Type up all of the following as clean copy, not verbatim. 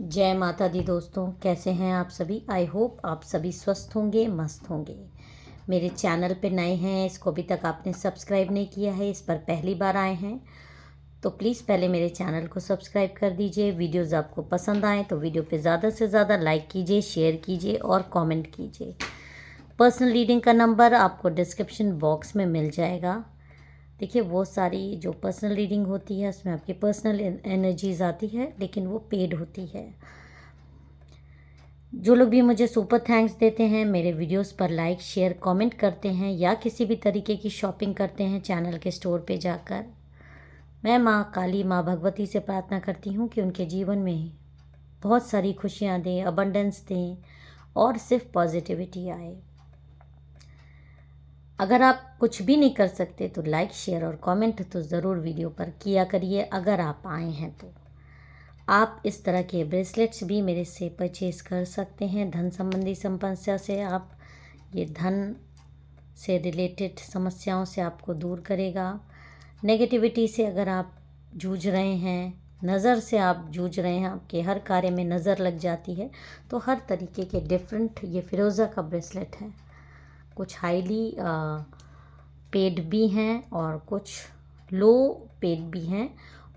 जय माता दी दोस्तों, कैसे हैं आप सभी। आई होप आप सभी स्वस्थ होंगे, मस्त होंगे। मेरे चैनल पे नए हैं, इसको अभी तक आपने सब्सक्राइब नहीं किया है, इस पर पहली बार आए हैं तो प्लीज़ पहले मेरे चैनल को सब्सक्राइब कर दीजिए। वीडियोस आपको पसंद आए तो वीडियो पे ज़्यादा से ज़्यादा लाइक कीजिए, शेयर कीजिए और कमेंट कीजिए। पर्सनल रीडिंग का नंबर आपको डिस्क्रिप्शन बॉक्स में मिल जाएगा। देखिए, वो सारी जो पर्सनल रीडिंग होती है उसमें आपकी पर्सनल एनर्जीज आती है, लेकिन वो पेड होती है। जो लोग भी मुझे सुपर थैंक्स देते हैं, मेरे वीडियोस पर लाइक शेयर कमेंट करते हैं या किसी भी तरीके की शॉपिंग करते हैं चैनल के स्टोर पे जाकर, मैं माँ काली, माँ भगवती से प्रार्थना करती हूँ कि उनके जीवन में बहुत सारी खुशियाँ दें, अबंडेंस दें और सिर्फ पॉजिटिविटी आए। अगर आप कुछ भी नहीं कर सकते तो लाइक शेयर और कमेंट तो ज़रूर वीडियो पर किया करिए। अगर आप आए हैं तो आप इस तरह के ब्रेसलेट्स भी मेरे से परचेज़ कर सकते हैं। धन संबंधी समस्या से आप, ये धन से रिलेटेड समस्याओं से आपको दूर करेगा। नेगेटिविटी से अगर आप जूझ रहे हैं, नज़र से आप जूझ रहे हैं, आपके हर कार्य में नज़र लग जाती है, तो हर तरीके के डिफरेंट ये फ़िरोज़ा का ब्रेसलेट है। कुछ हाईली पेड भी हैं और कुछ लो पेड भी हैं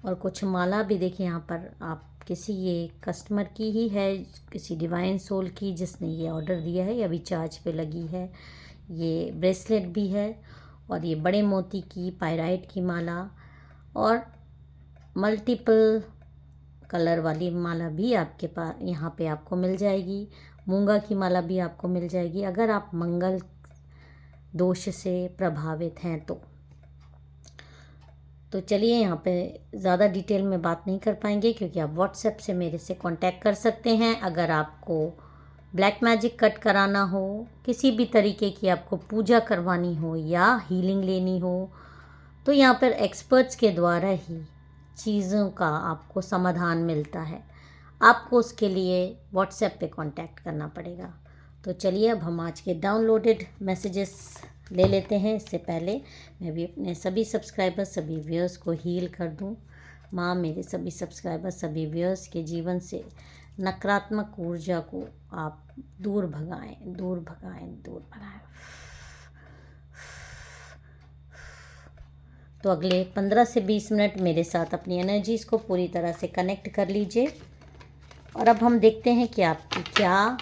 और कुछ माला भी। देखिए यहाँ पर आप किसी, ये कस्टमर की ही है, किसी डिवाइन सोल की जिसने ये ऑर्डर दिया है, ये अभी चार्ज पे लगी है। ये ब्रेसलेट भी है और ये बड़े मोती की पायराइट की माला और मल्टीपल कलर वाली माला भी आपके पास यहाँ पे आपको मिल जाएगी। मूंगा की माला भी आपको मिल जाएगी अगर आप मंगल दोष से प्रभावित हैं तो चलिए, यहाँ पे ज़्यादा डिटेल में बात नहीं कर पाएंगे क्योंकि आप व्हाट्सएप से मेरे से कांटेक्ट कर सकते हैं। अगर आपको ब्लैक मैजिक कट कराना हो, किसी भी तरीके की आपको पूजा करवानी हो या हीलिंग लेनी हो, तो यहाँ पर एक्सपर्ट्स के द्वारा ही चीज़ों का आपको समाधान मिलता है। आपको उसके लिए व्हाट्सएप पे कांटेक्ट करना पड़ेगा। तो चलिए, अब हम आज के डाउनलोडेड मैसेजेस ले लेते हैं। इससे पहले मैं भी अपने सभी सब्सक्राइबर्स, सभी व्यूअर्स को हील कर दूं। माँ, मेरे सभी सब्सक्राइबर्स, सभी व्यूअर्स के जीवन से नकारात्मक ऊर्जा को आप दूर भगाएं, दूर भगाएं, दूर भगाएं। तो अगले 15 से 20 मिनट मेरे साथ अपनी एनर्जीज़ को पूरी तरह से कनेक्ट कर लीजिए। और अब हम देखते हैं कि आपकी क्या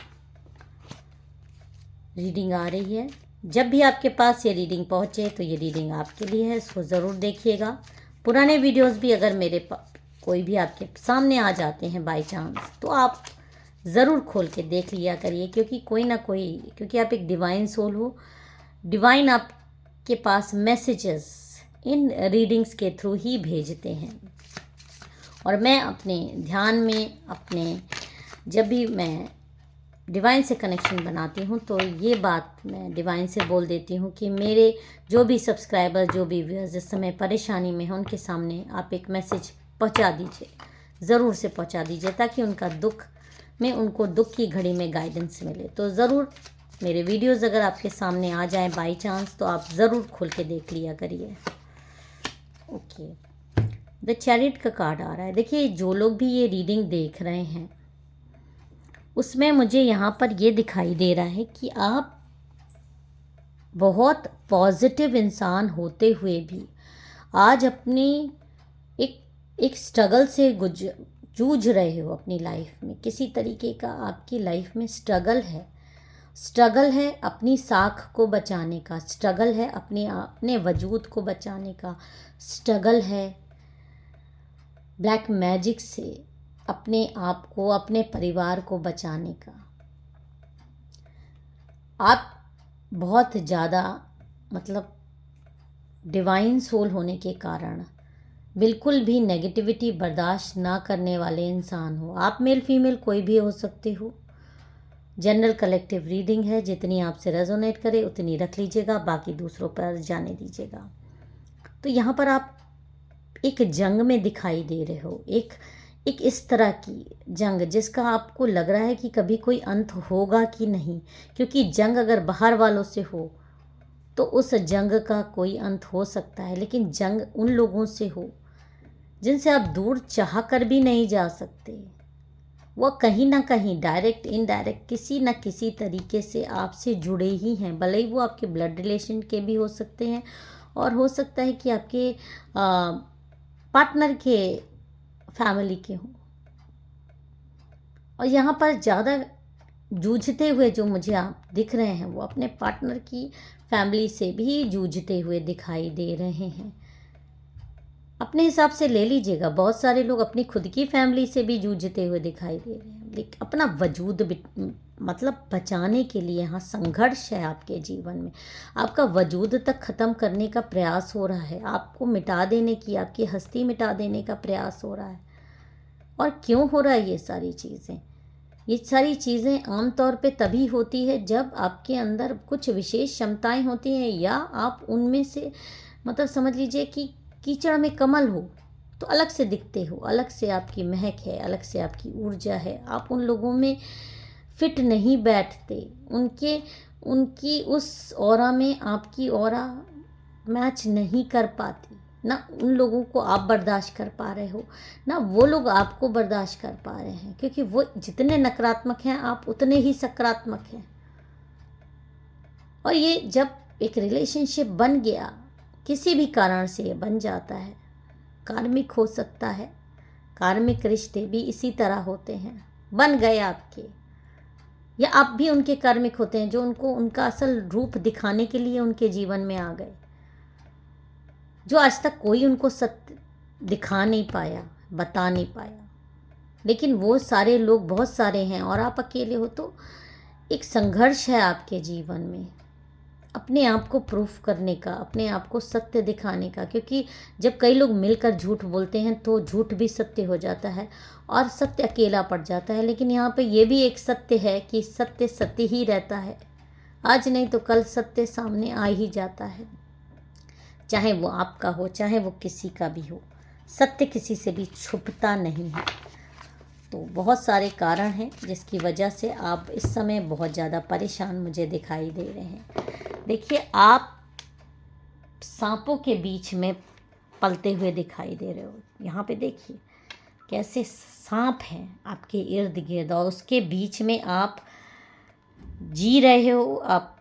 रीडिंग आ रही है। जब भी आपके पास ये रीडिंग पहुंचे तो ये रीडिंग आपके लिए है, इसको ज़रूर देखिएगा। पुराने वीडियोस भी अगर मेरे कोई भी आपके सामने आ जाते हैं बाय चांस, तो आप ज़रूर खोल के देख लिया करिए, क्योंकि कोई ना कोई, क्योंकि आप एक डिवाइन सोल हो, डिवाइन आपके पास मैसेजेस इन रीडिंग्स के थ्रू ही भेजते हैं। और मैं अपने ध्यान में, अपने जब भी मैं डिवाइन से कनेक्शन बनाती हूँ तो ये बात मैं डिवाइन से बोल देती हूँ कि मेरे जो भी सब्सक्राइबर, जो भी व्यूअर्स जिस समय परेशानी में हैं, उनके सामने आप एक मैसेज पहुँचा दीजिए, ज़रूर से पहुँचा दीजिए, ताकि उनका दुख में, उनको दुख की घड़ी में गाइडेंस मिले। तो ज़रूर मेरे वीडियोज़ अगर आपके सामने आ जाएँ बाई चांस, तो आप ज़रूर खोल के देख लिया करिए। ओके, द चैरिट का कार्ड आ रहा है। देखिए, जो लोग भी ये रीडिंग देख रहे हैं उसमें मुझे यहाँ पर ये दिखाई दे रहा है कि आप बहुत पॉजिटिव इंसान होते हुए भी आज अपनी एक स्ट्रगल से जूझ रहे हो अपनी लाइफ में। किसी तरीके का आपकी लाइफ में स्ट्रगल है अपनी साख को बचाने का, स्ट्रगल है अपने वजूद को बचाने का, स्ट्रगल है ब्लैक मैजिक से अपने आप को, अपने परिवार को बचाने का। आप बहुत ज़्यादा, मतलब डिवाइन सोल होने के कारण बिल्कुल भी नेगेटिविटी बर्दाश्त ना करने वाले इंसान हो। आप मेल फीमेल कोई भी हो सकते हो। जनरल कलेक्टिव रीडिंग है, जितनी आपसे रेजोनेट करे उतनी रख लीजिएगा, बाकी दूसरों पर जाने दीजिएगा। तो यहाँ पर आप एक जंग में दिखाई दे रहे हो, एक इस तरह की जंग जिसका आपको लग रहा है कि कभी कोई अंत होगा कि नहीं, क्योंकि जंग अगर बाहर वालों से हो तो उस जंग का कोई अंत हो सकता है, लेकिन जंग उन लोगों से हो जिनसे आप दूर चाह कर भी नहीं जा सकते। वो कहीं ना कहीं डायरेक्ट इनडायरेक्ट किसी न किसी तरीके से आपसे जुड़े ही हैं, भले ही वो आपके ब्लड रिलेशन के भी हो सकते हैं और हो सकता है कि आपके पार्टनर के फैमिली के हों। और यहाँ पर ज़्यादा जूझते हुए जो मुझे आप दिख रहे हैं वो अपने पार्टनर की फैमिली से भी जूझते हुए दिखाई दे रहे हैं। अपने हिसाब से ले लीजिएगा, बहुत सारे लोग अपनी खुद की फैमिली से भी जूझते हुए दिखाई दे रहे हैं, लेकिन अपना वजूद मतलब बचाने के लिए यहाँ संघर्ष है आपके जीवन में। आपका वजूद तक ख़त्म करने का प्रयास हो रहा है, आपको मिटा देने की, आपकी हस्ती मिटा देने का प्रयास हो रहा है। और क्यों हो रहा है ये सारी चीज़ें? ये सारी चीज़ें आम तौर पे तभी होती है जब आपके अंदर कुछ विशेष क्षमताएं होती हैं, या आप उनमें से मतलब समझ लीजिए कि कीचड़ में कमल हो तो अलग से दिखते हो, अलग से आपकी महक है, अलग से आपकी ऊर्जा है, आप उन लोगों में फिट नहीं बैठते, उनकी उस ऑरा में आपकी ऑरा मैच नहीं कर पाती। ना उन लोगों को आप बर्दाश्त कर पा रहे हो, ना वो लोग आपको बर्दाश्त कर पा रहे हैं, क्योंकि वो जितने नकारात्मक हैं आप उतने ही सकारात्मक हैं। और ये जब एक रिलेशनशिप बन गया, किसी भी कारण से ये बन जाता है, कार्मिक हो सकता है, कार्मिक रिश्ते भी इसी तरह होते हैं, बन गए आपके, या आप भी उनके कार्मिक होते हैं जो उनको उनका असल रूप दिखाने के लिए उनके जीवन में आ गए, जो आज तक कोई उनको सत्य दिखा नहीं पाया, बता नहीं पाया। लेकिन वो सारे लोग बहुत सारे हैं और आप अकेले हो, तो एक संघर्ष है आपके जीवन में अपने आप को प्रूफ करने का, अपने आप को सत्य दिखाने का। क्योंकि जब कई लोग मिलकर झूठ बोलते हैं तो झूठ भी सत्य हो जाता है और सत्य अकेला पड़ जाता है। लेकिन यहाँ पे ये भी एक सत्य है कि सत्य सत्य ही रहता है, आज नहीं तो कल सत्य सामने आ ही जाता है, चाहे वो आपका हो चाहे वो किसी का भी हो, सत्य किसी से भी छुपता नहीं है। तो बहुत सारे कारण हैं जिसकी वजह से आप इस समय बहुत ज़्यादा परेशान मुझे दिखाई दे रहे हैं। देखिए, आप सांपों के बीच में पलते हुए दिखाई दे रहे हो। यहाँ पे देखिए कैसे सांप हैं आपके इर्द गिर्द और उसके बीच में आप जी रहे हो, आप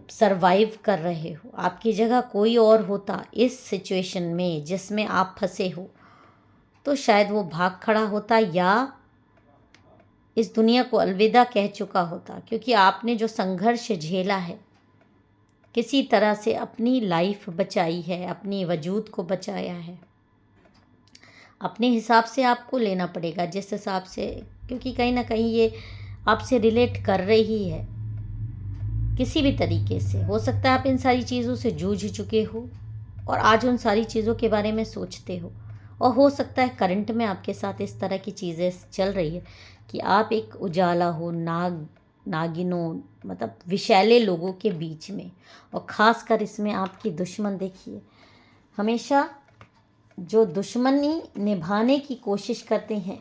सरवाइव कर रहे हो। आपकी जगह कोई और होता इस सिचुएशन में जिसमें आप फंसे हो तो शायद वो भाग खड़ा होता या इस दुनिया को अलविदा कह चुका होता, क्योंकि आपने जो संघर्ष झेला है, किसी तरह से अपनी लाइफ बचाई है, अपनी वजूद को बचाया है। अपने हिसाब से आपको लेना पड़ेगा, जिस हिसाब से, क्योंकि कहीं ना कहीं ये आपसे रिलेट कर रही है किसी भी तरीके से। हो सकता है आप इन सारी चीज़ों से जूझ चुके हो और आज उन सारी चीज़ों के बारे में सोचते हो, और हो सकता है करंट में आपके साथ इस तरह की चीज़ें चल रही है कि आप एक उजाला हो नागिनों मतलब विषैले लोगों के बीच में। और ख़ासकर इसमें आपकी दुश्मन देखिए, हमेशा जो दुश्मनी निभाने की कोशिश करते हैं,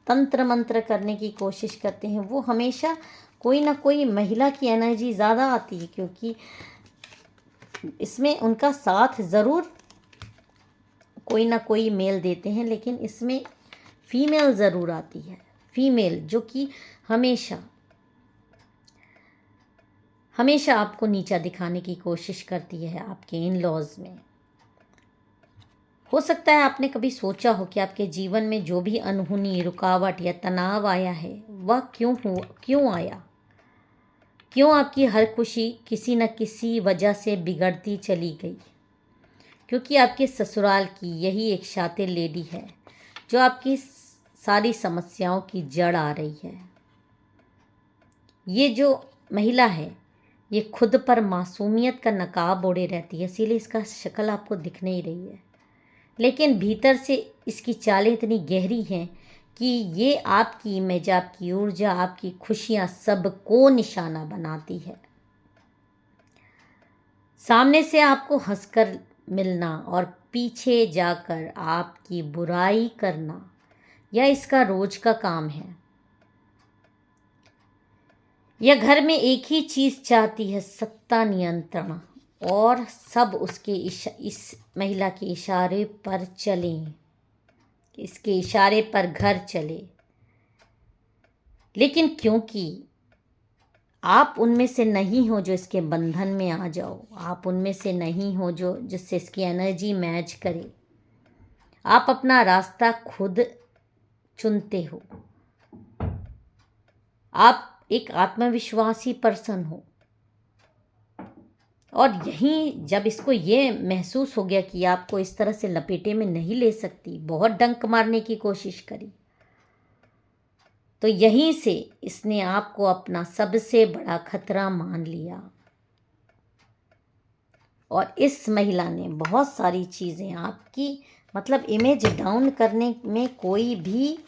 तंत्र मंत्र करने की कोशिश करते हैं, वो हमेशा कोई ना कोई महिला की एनर्जी ज़्यादा आती है, क्योंकि इसमें उनका साथ ज़रूर कोई ना कोई मेल देते हैं, लेकिन इसमें फीमेल ज़रूर आती है, फीमेल जो कि हमेशा आपको नीचा दिखाने की कोशिश करती है आपके इन लॉज में। हो सकता है आपने कभी सोचा हो कि आपके जीवन में जो भी अनहोनी, रुकावट या तनाव आया है वह क्यों आया, क्यों आपकी हर खुशी किसी न किसी वजह से बिगड़ती चली गई। क्योंकि आपके ससुराल की यही एक शातिर लेडी है जो आपकी सारी समस्याओं की जड़ आ रही है। ये जो महिला है ये खुद पर मासूमियत का नकाब ओढ़े रहती है, इसीलिए इसका शक्ल आपको दिख नहीं रही है, लेकिन भीतर से इसकी चालें इतनी गहरी हैं कि ये आपकी इमेज, आपकी ऊर्जा, आपकी खुशियाँ सबको निशाना बनाती है। सामने से आपको हंसकर मिलना और पीछे जाकर आपकी बुराई करना, यह इसका रोज का काम है। यह घर में एक ही चीज़ चाहती है, सत्ता, नियंत्रण, और सब उसके इस महिला के इशारे पर चलें, इसके इशारे पर घर चले। लेकिन क्योंकि आप उनमें से नहीं हो जो इसके बंधन में आ जाओ, आप उनमें से नहीं हो जो जिससे इसकी एनर्जी मैच करे, आप अपना रास्ता खुद चुनते हो, आप एक आत्मविश्वासी पर्सन हो। और यहीं जब इसको ये महसूस हो गया कि आपको इस तरह से लपेटे में नहीं ले सकती, बहुत डंक मारने की कोशिश करी, तो यहीं से इसने आपको अपना सबसे बड़ा खतरा मान लिया। और इस महिला ने बहुत सारी चीज़ें आपकी मतलब इमेज डाउन करने में कोई भी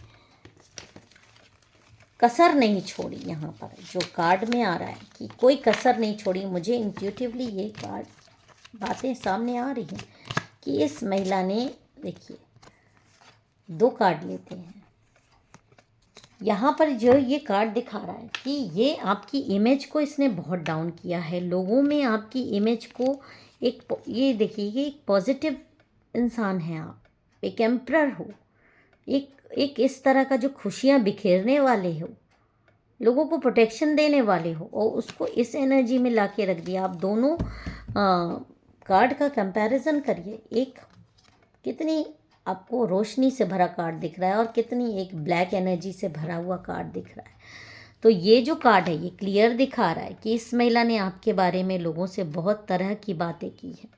कसर नहीं छोड़ी। यहाँ पर जो कार्ड में आ रहा है कि कोई कसर नहीं छोड़ी, मुझे इंट्यूटिवली ये कार्ड बातें सामने आ रही हैं कि इस महिला ने, देखिए 2 कार्ड लेते हैं, यहाँ पर जो ये कार्ड दिखा रहा है कि ये आपकी इमेज को इसने बहुत डाउन किया है, लोगों में आपकी इमेज को ये देखिए, ये एक पॉजिटिव इंसान है, आप एक एम्परर हो, एक इस तरह का जो खुशियाँ बिखेरने वाले हो, लोगों को प्रोटेक्शन देने वाले हो, और उसको इस एनर्जी में ला के रख दिया। आप दोनों कार्ड का कंपैरिजन करिए, एक कितनी आपको रोशनी से भरा कार्ड दिख रहा है और कितनी एक ब्लैक एनर्जी से भरा हुआ कार्ड दिख रहा है। तो ये जो कार्ड है ये क्लियर दिखा रहा है कि इस महिला ने आपके बारे में लोगों से बहुत तरह की बातें की हैं,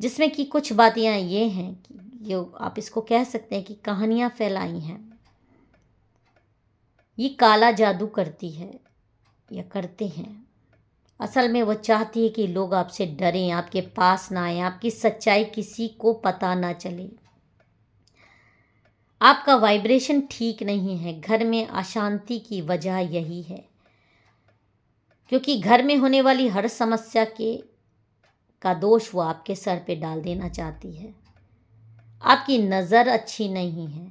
जिसमें कि कुछ बातें ये हैं कि जो आप इसको कह सकते हैं कि कहानियाँ फैलाई हैं, ये काला जादू करती है या करते हैं। असल में वो चाहती है कि लोग आपसे डरें, आपके पास ना आए, आपकी सच्चाई किसी को पता ना चले। आपका वाइब्रेशन ठीक नहीं है, घर में अशांति की वजह यही है, क्योंकि घर में होने वाली हर समस्या का दोष वो आपके सर पे डाल देना चाहती है। आपकी नज़र अच्छी नहीं है,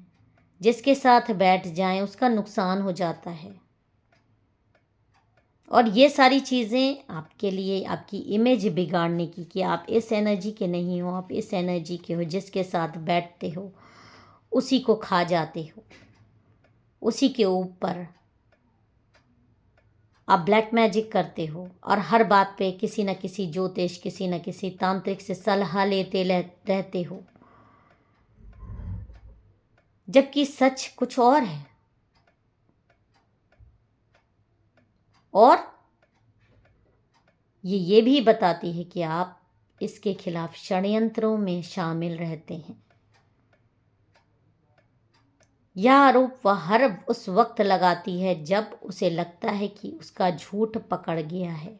जिसके साथ बैठ जाएं उसका नुकसान हो जाता है। और ये सारी चीज़ें आपके लिए आपकी इमेज बिगाड़ने की, कि आप इस एनर्जी के नहीं हो, आप इस एनर्जी के हो, जिसके साथ बैठते हो उसी को खा जाते हो, उसी के ऊपर आप ब्लैक मैजिक करते हो, और हर बात पे किसी न किसी ज्योतिष, किसी न किसी तांत्रिक से सलाह लेते रहते हो, जबकि सच कुछ और है। और ये भी बताती है कि आप इसके खिलाफ षड्यंत्रों में शामिल रहते हैं। यह आरोप वह हर उस वक्त लगाती है जब उसे लगता है कि उसका झूठ पकड़ गया है,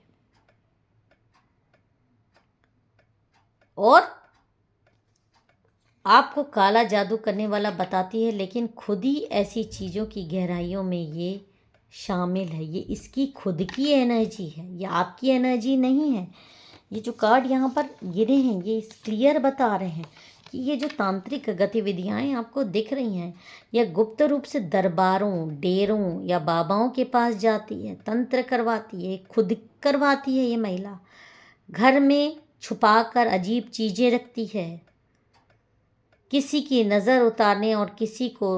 और आपको काला जादू करने वाला बताती है, लेकिन खुद ही ऐसी चीज़ों की गहराइयों में ये शामिल है। ये इसकी खुद की एनर्जी है, ये आपकी एनर्जी नहीं है। ये जो कार्ड यहाँ पर गिरे हैं ये क्लियर बता रहे हैं कि ये जो तांत्रिक गतिविधियाँ आपको दिख रही हैं, यह गुप्त रूप से दरबारों, डेरों या बाबाओं के पास जाती है, तंत्र करवाती है, खुद करवाती है। ये महिला घर में छुपाकर अजीब चीज़ें रखती है, किसी की नज़र उतारने और किसी को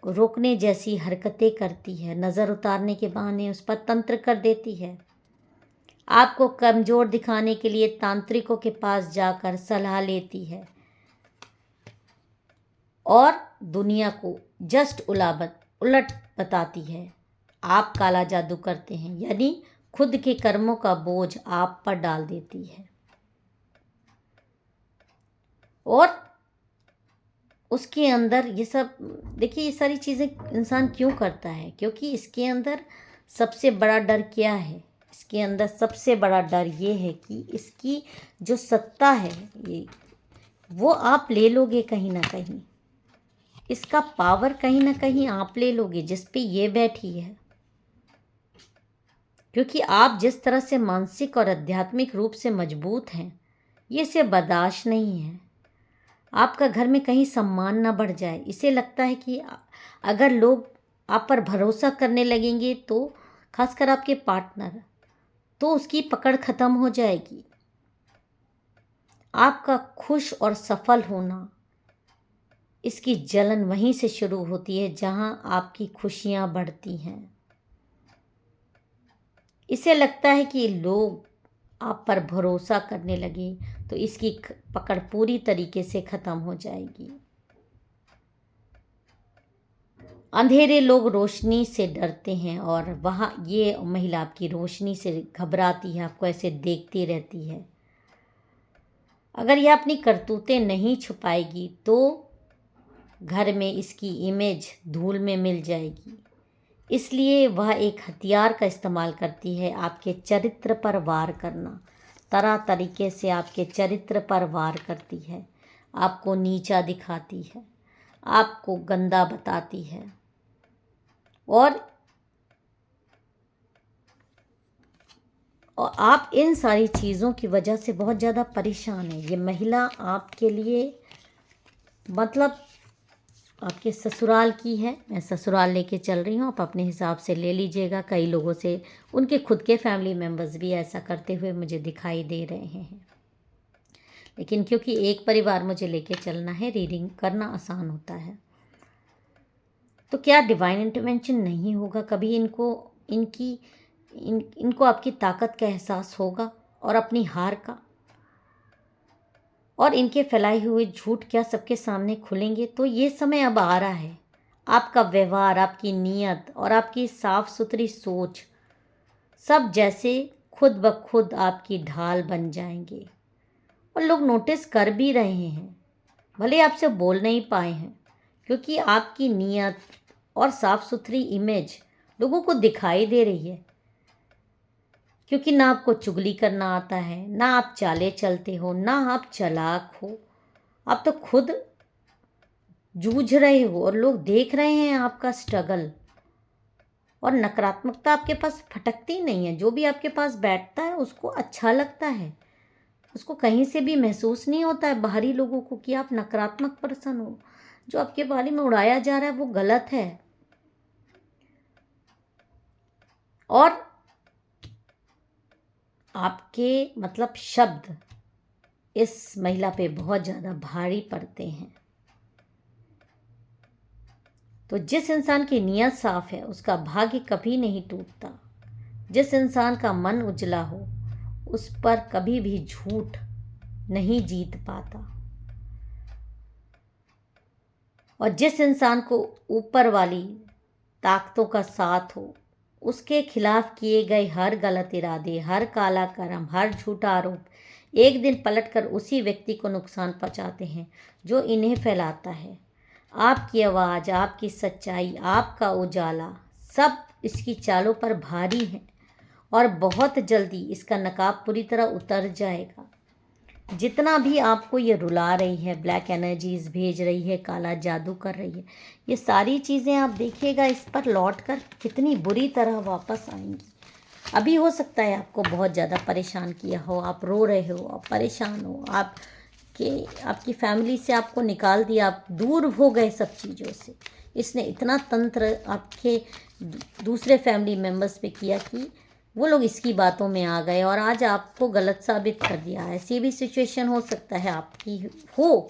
रोकने जैसी हरकतें करती है, नज़र उतारने के बहाने उस पर तंत्र कर देती है, आपको कमज़ोर दिखाने के लिए तांत्रिकों के पास जाकर सलाह लेती है, और दुनिया को जस्ट उलट बताती है आप काला जादू करते हैं, यानी खुद के कर्मों का बोझ आप पर डाल देती है। और उसके अंदर ये सब देखिए, ये सारी चीज़ें इंसान क्यों करता है, क्योंकि इसके अंदर सबसे बड़ा डर क्या है, इसके अंदर सबसे बड़ा डर ये है कि इसकी जो सत्ता है ये वो आप ले लोगे कहीं ना कहीं, इसका पावर कहीं ना कहीं आप ले लोगे जिस पे ये बैठी है, क्योंकि आप जिस तरह से मानसिक और आध्यात्मिक रूप से मजबूत हैं ये इसे बर्दाश्त नहीं है। आपका घर में कहीं सम्मान ना बढ़ जाए, इसे लगता है कि अगर लोग आप पर भरोसा करने लगेंगे तो खासकर आपके पार्टनर, तो उसकी पकड़ ख़त्म हो जाएगी। आपका खुश और सफल होना इसकी जलन वहीं से शुरू होती है जहां आपकी खुशियां बढ़ती हैं। इसे लगता है कि लोग आप पर भरोसा करने लगे तो इसकी पकड़ पूरी तरीके से खत्म हो जाएगी। अंधेरे लोग रोशनी से डरते हैं और वहाँ ये महिला आपकी रोशनी से घबराती है, आपको ऐसे देखती रहती है। अगर यह अपनी करतूतें नहीं छुपाएगी तो घर में इसकी इमेज धूल में मिल जाएगी। इसलिए वह एक हथियार का इस्तेमाल करती है, आपके चरित्र पर वार करना। तरह तरीके से आपके चरित्र पर वार करती है, आपको नीचा दिखाती है, आपको गंदा बताती है और आप इन सारी चीज़ों की वजह से बहुत ज़्यादा परेशान हैं। ये महिला आपके लिए मतलब आपके ससुराल की है। मैं ससुराल लेके चल रही हूँ, आप अपने हिसाब से ले लीजिएगा। कई लोगों से उनके खुद के फैमिली मेम्बर्स भी ऐसा करते हुए मुझे दिखाई दे रहे हैं, लेकिन क्योंकि एक परिवार मुझे लेके चलना है, रीडिंग करना आसान होता है। तो क्या डिवाइन इंटरवेंशन नहीं होगा कभी? इनको आपकी ताकत का एहसास होगा और अपनी हार का, और इनके फैलाए हुए झूठ क्या सबके सामने खुलेंगे? तो ये समय अब आ रहा है। आपका व्यवहार, आपकी नीयत और आपकी साफ सुथरी सोच सब जैसे खुद ब खुद आपकी ढाल बन जाएंगे और लोग नोटिस कर भी रहे हैं, भले आपसे बोल नहीं पाए हैं, क्योंकि आपकी नीयत और साफ सुथरी इमेज लोगों को दिखाई दे रही है। क्योंकि ना आपको चुगली करना आता है, ना आप चालें चलते हो, ना आप चालाक हो, आप तो खुद जूझ रहे हो और लोग देख रहे हैं आपका स्ट्रगल। और नकारात्मकता आपके पास फटकती नहीं है, जो भी आपके पास बैठता है उसको अच्छा लगता है, उसको कहीं से भी महसूस नहीं होता है बाहरी लोगों को कि आप नकारात्मक पर्सन हो। जो आपके बारे में उड़ाया जा रहा है वो गलत है। और आपके मतलब शब्द इस महिला पे बहुत ज़्यादा भारी पड़ते हैं। तो जिस इंसान की नीयत साफ है उसका भाग्य कभी नहीं टूटता। जिस इंसान का मन उजला हो उस पर कभी भी झूठ नहीं जीत पाता। और जिस इंसान को ऊपर वाली ताकतों का साथ हो, उसके खिलाफ किए गए हर गलत इरादे, हर काला कर्म, हर झूठा आरोप एक दिन पलटकर उसी व्यक्ति को नुकसान पहुंचाते हैं जो इन्हें फैलाता है। आपकी आवाज़, आपकी सच्चाई, आपका उजाला सब इसकी चालों पर भारी है और बहुत जल्दी इसका नकाब पूरी तरह उतर जाएगा। जितना भी आपको ये रुला रही है, ब्लैक एनर्जीज भेज रही है, काला जादू कर रही है, ये सारी चीज़ें आप देखिएगा इस पर लौटकर कितनी बुरी तरह वापस आएंगी। अभी हो सकता है आपको बहुत ज़्यादा परेशान किया हो, आप रो रहे हो, आप परेशान हो, आपकी फैमिली से आपको निकाल दिया, आप दूर हो गए सब चीज़ों से। इसने इतना तंत्र आपके दूसरे फैमिली मेम्बर्स पे किया कि वो लोग इसकी बातों में आ गए और आज आपको गलत साबित कर दिया। ऐसी भी सिचुएशन हो सकता है आपकी हो,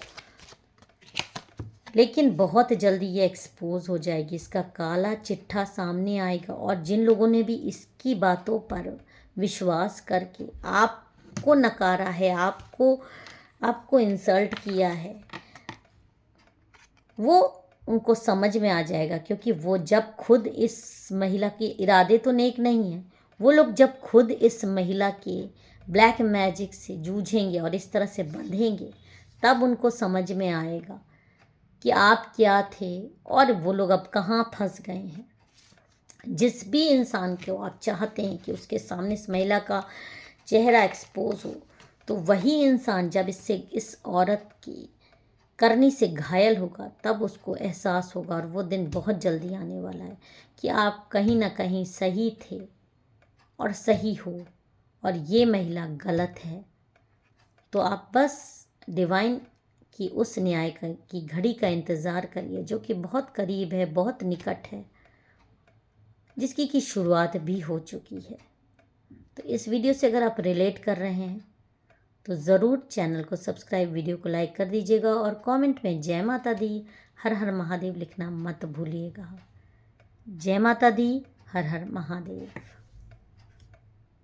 लेकिन बहुत जल्दी ये एक्सपोज हो जाएगी, इसका काला चिट्ठा सामने आएगा। और जिन लोगों ने भी इसकी बातों पर विश्वास करके आपको नकारा है, आपको इंसल्ट किया है, वो उनको समझ में आ जाएगा। क्योंकि वो जब खुद इस महिला के इरादे तो नेक नहीं है, वो लोग जब खुद इस महिला के ब्लैक मैजिक से जूझेंगे और इस तरह से बंधेंगे, तब उनको समझ में आएगा कि आप क्या थे और वो लोग अब कहाँ फंस गए हैं। जिस भी इंसान को आप चाहते हैं कि उसके सामने इस महिला का चेहरा एक्सपोज हो, तो वही इंसान जब इस औरत की करनी से घायल होगा तब उसको एहसास होगा। और वो दिन बहुत जल्दी आने वाला है कि आप कहीं ना कहीं सही थे और सही हो और ये महिला गलत है। तो आप बस डिवाइन की उस न्याय की घड़ी का इंतज़ार करिए जो कि बहुत करीब है, बहुत निकट है, जिसकी की शुरुआत भी हो चुकी है। तो इस वीडियो से अगर आप रिलेट कर रहे हैं तो ज़रूर चैनल को सब्सक्राइब, वीडियो को लाइक कर दीजिएगा और कमेंट में जय माता दी हर हर महादेव लिखना मत भूलिएगा। जय माता दी। हर हर महादेव।